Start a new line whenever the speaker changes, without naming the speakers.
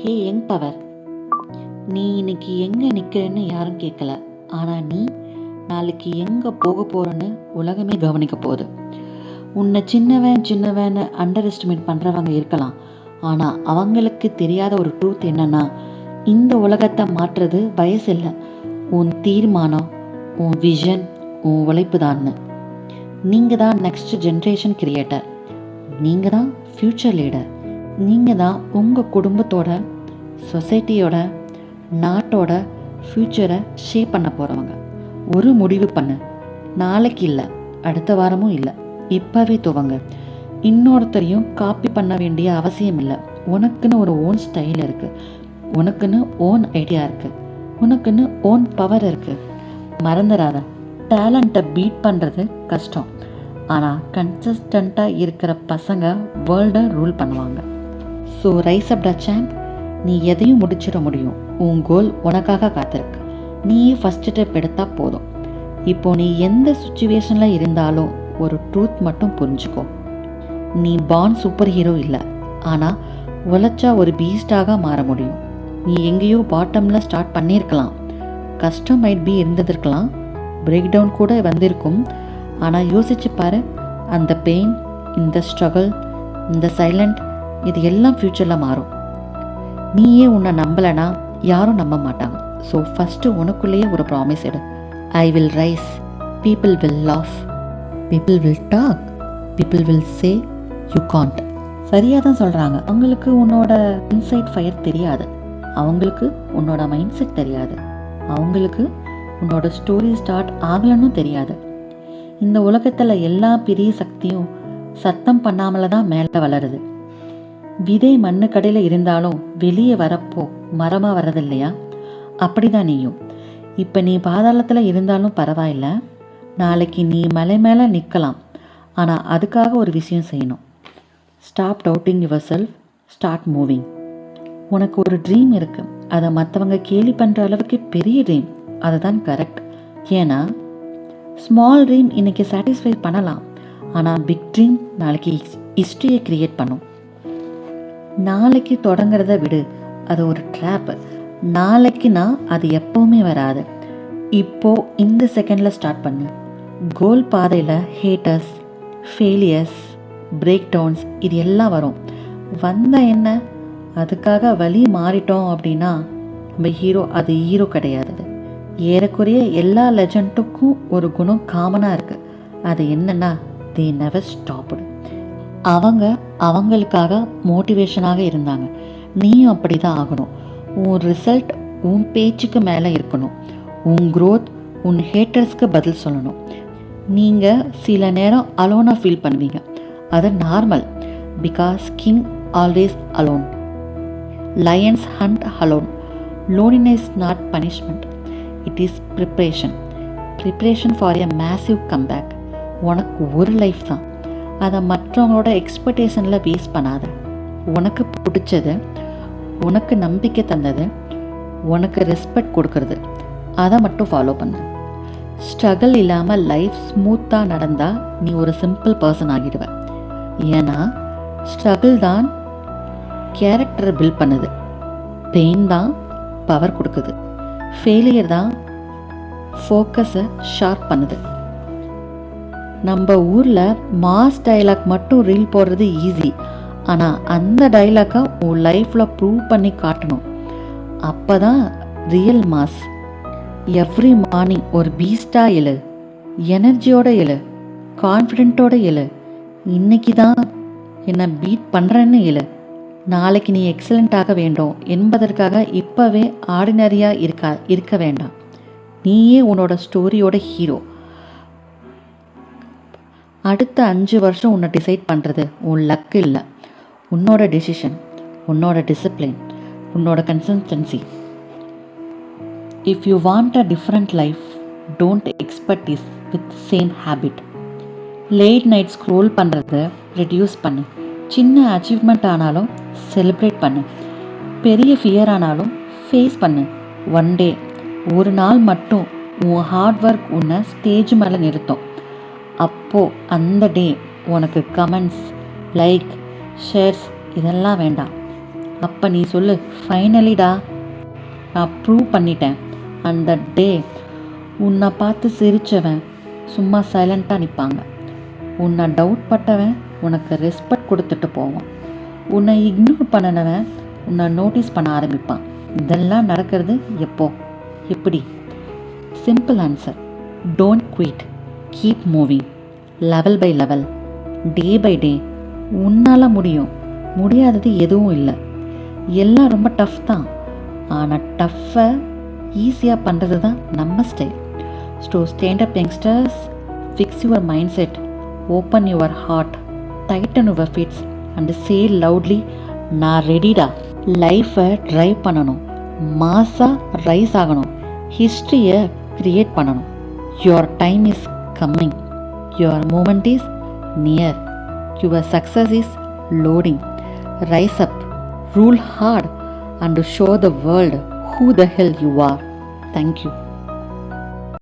ஹே young power, நீ இன்னைக்கு எங்கே நிற்கிறன்னு யாரும் கேட்கல. ஆனால் நீ நாளைக்கு எங்கே போக போகிறன்னு உலகமே கவனிக்க போகுது. உன்னை சின்னவன்னு அண்டர் எஸ்டிமேட் பண்ணுறவங்க இருக்கலாம். ஆனால் அவங்களுக்கு தெரியாத ஒரு ட்ரூத் என்னன்னா, இந்த உலகத்தை மாற்றுறது வயசு இல்லை, உன் தீர்மானம், உன் விஷன், உன் உழைப்பு தான்னு. நீங்கள் தான் நெக்ஸ்ட் ஜென்ரேஷன் கிரியேட்டர், நீங்கள் தான் ஃப்யூச்சர் லீடர், நீங்கள் தான் உங்கள் குடும்பத்தோட, சொசைட்டியோட, நாட்டோட ஃப்யூச்சரை ஷேப் பண்ண போகிறவங்க. ஒரு முடிவு பண்ணு, நாளைக்கு இல்லை, அடுத்த வாரமும் இல்லை, இப்போவே துவங்க. இன்னொருத்தரையும் காப்பி பண்ண வேண்டிய அவசியம் இல்லை. உனக்குன்னு ஒரு ஓன் ஸ்டைல் இருக்குது, உனக்குன்னு ஓன் ஐடியா இருக்குது, உனக்குன்னு ஓன் பவர் இருக்குது. மறந்துடாத, டேலண்ட்டை பீட் பண்ணுறது கஷ்டம், ஆனால் கன்சிஸ்டண்ட்டாக இருக்கிற பசங்க வேர்ல்டை ரூல் பண்ணுவாங்க. ஸோ ரைஸ் அப் த சாம்ப். நீ எதையும் முடிச்சிட முடியும். உன் கோல் உனக்காக காத்திருக்கு. நீயே ஃபஸ்ட் ஸ்டெப் எடுத்தால் போதும். இப்போது நீ எந்த சுச்சுவேஷனில் இருந்தாலும் ஒரு ட்ரூத் மட்டும் புரிஞ்சுக்கோ. நீ பார்ன் சூப்பர் ஹீரோ இல்லை, ஆனால் உழைச்சா ஒரு பீஸ்டாக மாற முடியும். நீ எங்கேயோ பாட்டமில் ஸ்டார்ட் பண்ணியிருக்கலாம், கஷ்டம் மைட் பி இருந்திருக்கலாம், பிரேக் டவுன் கூட வந்திருக்கும். ஆனால் யோசிச்சு பாரு, அந்த பெயின், இந்த ஸ்ட்ரகிள், இந்த சைலண்ட், இது எல்லாம் ஃப்யூச்சரில் மாறும். நீயே உன்னை நம்பலைன்னா யாரும் நம்ப மாட்டாங்க. ஸோ ஃபஸ்ட்டு உனக்குள்ளேயே ஒரு ப்ராமிஸ் எடு. I will rise, people will laugh, people will talk, people will say you can't. சரியாக தான் சொல்கிறாங்க. அவங்களுக்கு உன்னோட இன்சைட் ஃபயர் தெரியாது, அவங்களுக்கு உன்னோட மைண்ட் செட் தெரியாது, அவங்களுக்கு உன்னோட ஸ்டோரி ஸ்டார்ட் ஆகலன்னு தெரியாது. இந்த உலகத்தில் எல்லா பெரிய சக்தியும் சத்தம் பண்ணாமல தான் மேலே வளருது. விதை மண்ணுக்கடையில் இருந்தாலும் வெளியே வரப்போ மரமாக வர்றது இல்லையா? அப்படி தான் நீயும். இப்போ நீ பாதாளத்தில் இருந்தாலும் பரவாயில்ல, நாளைக்கு நீ மலை மேலே நிற்கலாம். ஆனால் அதுக்காக ஒரு விஷயம் செய்யணும். Stop doubting your self, start moving. உனக்கு ஒரு ட்ரீம் இருக்குது, அதை மற்றவங்க கேலி பண்ணுற அளவுக்கு பெரிய ட்ரீம், அதுதான் கரெக்ட். ஏன்னா ஸ்மால் ட்ரீம் இன்னைக்கு சாட்டிஸ்ஃபை பண்ணலாம், ஆனால் பிக் ட்ரீம் நாளைக்கு ஹிஸ்ட்ரியை க்ரியேட் பண்ணும். நாளைக்கு தொடங்கிறத விடு, அது ஒரு ட்ராப்பு. நாளைக்குன்னா அது எப்போவுமே வராது. இப்போது இந்த செகண்டில் ஸ்டார்ட் பண்ணு. கோல் பாதையில் ஹேட்டர்ஸ், ஃபெயிலியர்ஸ், பிரேக் டவுன்ஸ் இது எல்லாம் வரும். வந்தால் என்ன, அதுக்காக வழி மாறிட்டோம் அப்படின்னா நம்ம ஹீரோ, அது ஹீரோ கிடையாது. ஏறக்குறைய எல்லா லெஜண்டுக்கும் ஒரு குணம் காமனாக இருக்குது. அது என்னன்னா, தே நெவர் ஸ்டாப்டு. அவங்க அவங்களுக்காக மோட்டிவேஷனாக இருந்தாங்க. நீயும் அப்படி தான் ஆகணும். உன் ரிசல்ட் உன் பேச்சுக்கு மேலே இருக்கணும். உன் க்ரோத் உன் ஹேட்டர்ஸ்க்கு பதில் சொல்லணும். நீங்கள் சில நேரம் அலோனாக ஃபீல் பண்ணுவீங்க, அது normal. Because king always alone, lions hunt alone. Loneliness not punishment, it is preparation for a massive comeback. உனக்கு ஒரு லைஃப் தான், அதை மற்றவங்களோட எக்ஸ்பெக்டேஷனில் வேஸ்ட் பண்ணாத. உனக்கு பிடிச்சது, உனக்கு நம்பிக்கை தந்தது, உனக்கு ரெஸ்பெக்ட் கொடுக்கறது, அதை மட்டும் ஃபாலோ பண்ணு. ஸ்ட்ரகிள் இல்லாமல் லைஃப் ஸ்மூத்தாக நடந்தால் நீ ஒரு சிம்பிள் பர்சன் ஆகிடுவ. ஏன்னா ஸ்ட்ரகிள் தான் கேரக்டரை பில்ட் பண்ணுது, பெயின் தான் பவர் கொடுக்குது, ஃபெயிலியர் தான் ஃபோக்கஸை ஷார்ப் பண்ணுது. நம்ம ஊரில் மாஸ் டைலாக் மட்டும் ரீல் போடுறது ஈஸி, ஆனால் அந்த டைலாக்கை உன் லைஃப்பில் ப்ரூவ் பண்ணி காட்டணும். அப்போ தான் ரியல் மாஸ். எவ்ரி மார்னிங் ஒரு பீஸ்டாக எழு, எனர்ஜியோடு எழு, கான்ஃபிடென்ட்டோடு எழு. இன்னைக்கு தான் என்னை பீட் பண்ணுறேன்னு எழு. நாளைக்கு நீ எக்ஸலண்ட்டாக வேண்டும் என்பதற்காக இப்போவே ஆர்டினரியாக இருக்க வேண்டாம். நீயே உன்னோட ஸ்டோரியோட ஹீரோ. அடுத்த 5 வருஷம் உன்னை டிசைட் பண்ணுறது உன் லக்கு இல்லை, உன்னோட டெசிஷன், உன்னோட டிசிப்ளின், உன்னோட consistency. If you want a different life, don't expect is with same habit. Late night scroll பண்ணுறத ரெடியூஸ் பண்ணு. சின்ன அச்சீவ்மெண்ட் ஆனாலும் செலிப்ரேட் பண்ணு. பெரிய ஃபியர் ஆனாலும் ஃபேஸ் பண்ணு. ஒன் டே, ஒரு நாள் மட்டும் உன் ஹார்ட் ஒர்க் உன்னை ஸ்டேஜ் மேலே நிறுத்தும். அப்போது அந்த டே உனக்கு கமெண்ட்ஸ், லைக், ஷேர்ஸ் இதெல்லாம் வேண்டாம். அப்போ நீ சொல்லு, ஃபைனலிடா நான் ப்ரூவ் பண்ணிட்டேன். அந்த டே உன்னை பார்த்து சிரித்தவன் சும்மா சைலண்ட்டாக நிற்பாங்க. உன்னை டவுட் பட்டவன் உனக்கு ரெஸ்பெக்ட் கொடுத்துட்டு போவான். உன்னை இக்னோர் பண்ணினவன் உன்னை நோட்டீஸ் பண்ண ஆரம்பிப்பான். இதெல்லாம் நடக்கிறது எப்போ, எப்படி? Simple answer, don't quit, keep moving, level by level, day by day. உன்னால் முடியும், முடியாதது எதுவும் இல்லை. எல்லாம் ரொம்ப டஃப் தான், ஆனால் டஃப்பை ஈஸியாக பண்ணுறது தான் நம்ம style. So stand up youngsters, fix your mind set, open your heart, tighten your fists and say loudly, நான் ரெடிடா. லைஃப்பை ட்ரைவ் பண்ணணும், மாஸாக ரைஸ் ஆகணும், ஹிஸ்ட்ரியை க்ரியேட் பண்ணணும். Your time is coming, your moment is near, your success is loading. Rise up, rule hard and show the world who the hell you are. Thank you.